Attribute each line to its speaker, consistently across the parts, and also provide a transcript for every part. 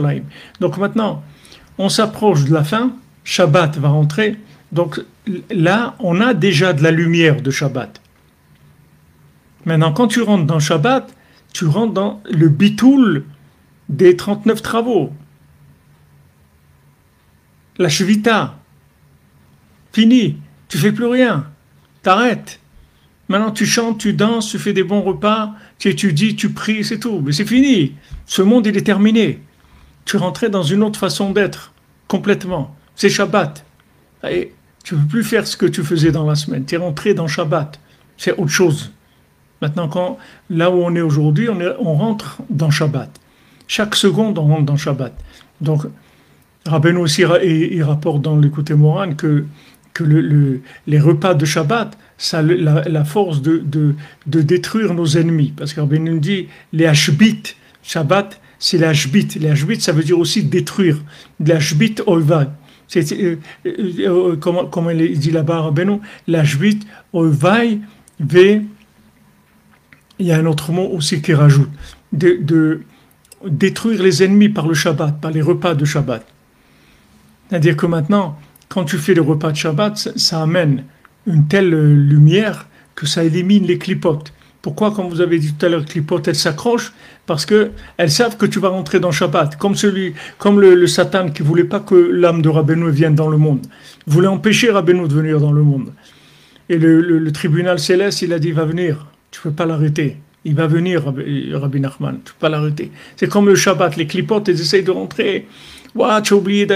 Speaker 1: Donc maintenant, on s'approche de la fin, Shabbat va rentrer, donc là, on a déjà de la lumière de Shabbat. Maintenant, quand tu rentres dans Shabbat, tu rentres dans le bitoul des 39 travaux. La Shvita, fini, tu fais plus rien, t'arrêtes. Maintenant, tu chantes, tu danses, tu fais des bons repas, tu étudies, tu pries, c'est tout. Mais c'est fini. Ce monde, il est terminé. Tu rentrais dans une autre façon d'être, complètement. C'est Shabbat. Et tu ne peux plus faire ce que tu faisais dans la semaine. Tu es rentré dans Shabbat. C'est autre chose. Maintenant, là où on est aujourd'hui, on rentre dans Shabbat. Chaque seconde, on rentre dans Shabbat. Donc, Rabbeinu aussi, il rapporte dans l'écouté Moran que les repas de Shabbat, ça a la force de détruire nos ennemis. Parce que Rabbeinu dit, les Hashbit, Shabbat, c'est les Hashbit. Les Hashbit, ça veut dire aussi détruire. Les Hashbit Oivai. Comment il dit là-bas, Rabbeinu, les Hashbit Oivai, il y a un autre mot aussi qui rajoute, de détruire les ennemis par le Shabbat, par les repas de Shabbat. C'est-à-dire que maintenant, quand tu fais le repas de Shabbat, ça amène une telle lumière que ça élimine les clipotes. Pourquoi, comme vous avez dit tout à l'heure, clipotes, elles s'accrochent? Parce qu'elles savent que tu vas rentrer dans Shabbat. Comme le Satan qui ne voulait pas que l'âme de Rabbeinu vienne dans le monde. Il voulait empêcher Rabbeinu de venir dans le monde. Et le tribunal céleste, il a dit, il va venir. Tu ne peux pas l'arrêter. Il va venir, Rabbi Nachman. Tu ne peux pas l'arrêter. C'est comme le Shabbat. Les clipotes, elles essayent de rentrer. Ouais, tu as oublié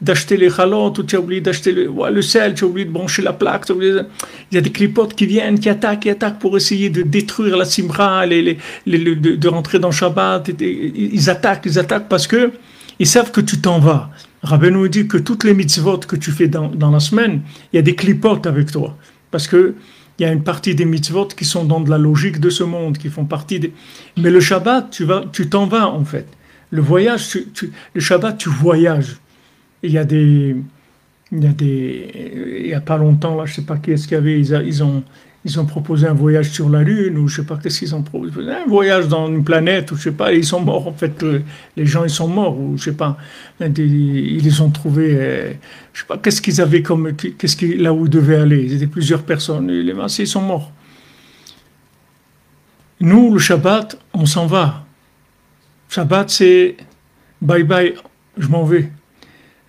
Speaker 1: d'acheter les chalotes, ou tu as oublié d'acheter le sel, tu as oublié de brancher la plaque. Il y a des clipotes qui viennent, qui attaquent pour essayer de détruire la simra, de rentrer dans Shabbat. Ils attaquent parce que ils savent que tu t'en vas. Rabbeinu dit que toutes les mitzvot que tu fais dans la semaine, il y a des clipotes avec toi. Parce que il y a une partie des mitzvot qui sont dans de la logique de ce monde, qui font partie des... Mais le Shabbat, tu t'en vas en fait. Le voyage, le Shabbat, tu voyages. Il y a pas longtemps, là, je ne sais pas qui est-ce qu'il y avait, ils ont proposé un voyage sur la Lune, ou je ne sais pas qu'est-ce qu'ils ont proposé, un voyage dans une planète, ou je ne sais pas, et ils sont morts, en fait, les gens, ils sont morts, ou je ne sais pas, ils les ont trouvés, je ne sais pas, qu'est-ce qu'ils avaient là où ils devaient aller, ils étaient plusieurs personnes, et les massés, ils sont morts. Nous, le Shabbat, on s'en va. Shabbat, c'est bye bye, je m'en vais.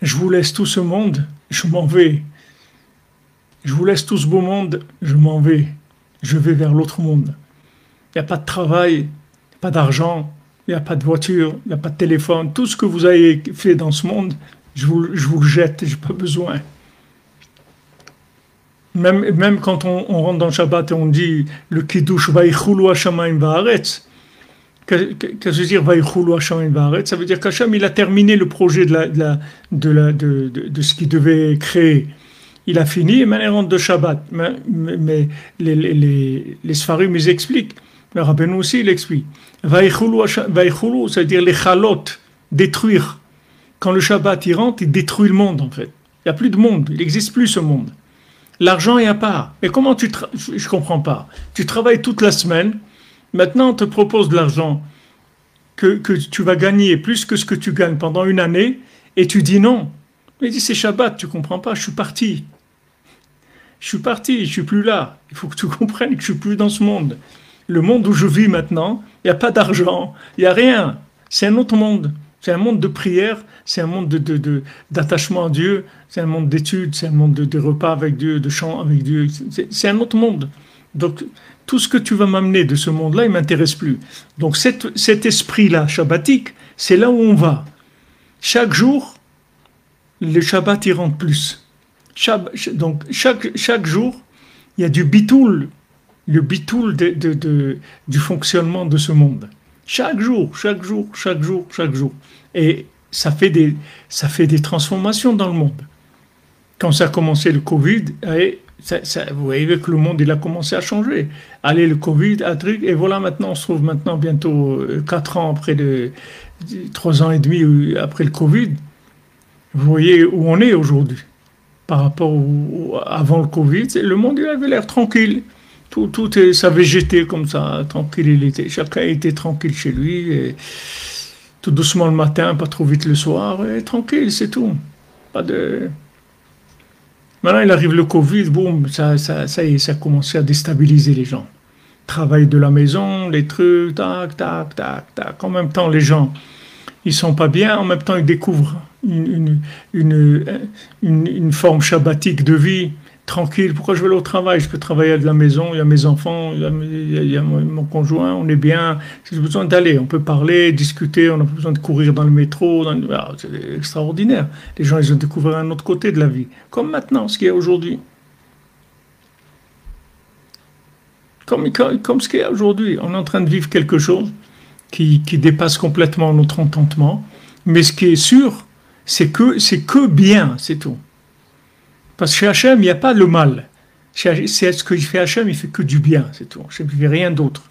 Speaker 1: Je vous laisse tout ce monde, je m'en vais. Je vous laisse tout ce beau monde, je m'en vais. Je vais vers l'autre monde. Il n'y a pas de travail, pas d'argent, il n'y a pas de voiture, il n'y a pas de téléphone. Tout ce que vous avez fait dans ce monde, je vous le jette, je n'ai pas besoin. Même quand on rentre dans le Shabbat et on dit le Kiddush Vayichulu Hashamayim Va'aretz, qu'est-ce que veut dire Vayichulu Hashamayim Va'aretz? Ça veut dire qu'Hacham, il a terminé le projet de ce qu'il devait créer. Il a fini et maintenant il rentre de Shabbat. Mais les Sfarim, ils expliquent. Le Rabbeinu aussi, il explique. Vayichulu, ça veut dire les chalot, détruire. Quand le Shabbat, il rentre, il détruit le monde, en fait. Il n'y a plus de monde, il n'existe plus ce monde. L'argent, il n'y a pas. Mais comment je ne comprends pas. Tu travailles toute la semaine, maintenant on te propose de l'argent que tu vas gagner plus que ce que tu gagnes pendant une année, et tu dis non. Mais il dit, c'est Shabbat, tu ne comprends pas, je suis parti. Je ne suis plus là. Il faut que tu comprennes que je ne suis plus dans ce monde. Le monde où je vis maintenant, il n'y a pas d'argent, il n'y a rien. C'est un autre monde. C'est un monde de prière, c'est un monde d'attachement à Dieu, c'est un monde d'études, c'est un monde de repas avec Dieu, de chants avec Dieu. C'est un autre monde. Donc, tout ce que tu vas m'amener de ce monde-là, il ne m'intéresse plus. Donc, cet esprit-là, shabbatique, c'est là où on va. Jour, le Shabbat, il rentre plus. Donc, chaque jour, il y a du bitoul, le bitoul du fonctionnement de ce monde. Chaque jour. Et ça fait des transformations dans le monde. Quand ça a commencé le Covid, vous voyez que le monde, il a commencé à changer. Allez, le Covid, un truc, et voilà, maintenant, on se trouve bientôt 4 ans après 3 ans et demi après le Covid. Vous voyez où on est aujourd'hui par rapport avant le Covid. Le monde, il avait l'air tranquille. Ça végétait comme ça, tranquille. Chacun était tranquille chez lui. Et tout doucement le matin, pas trop vite le soir, et tranquille, c'est tout. Pas de... Maintenant, il arrive le Covid, boum, ça y est, ça a commencé à déstabiliser les gens. Travail de la maison, les trucs, tac, tac, tac, tac. En même temps, les gens, ils sont pas bien, en même temps, ils découvrent une forme shabbatique de vie. Tranquille, pourquoi je vais aller au travail? Je peux travailler de la maison, il y a mes enfants, il y a mon conjoint, on est bien. Si j'ai besoin d'aller, on peut parler, discuter, on n'a pas besoin de courir dans le métro. C'est extraordinaire. Les gens, ils ont découvert un autre côté de la vie. Comme maintenant, ce qu'il y a aujourd'hui. Comme ce qu'il y a aujourd'hui. On est en train de vivre quelque chose qui dépasse complètement notre entendement. Mais ce qui est sûr, c'est que bien, c'est tout. Parce que chez Hachem, il n'y a pas le mal. C'est ce que fait Hachem, il fait que du bien, c'est tout. Hachem ne fait rien d'autre.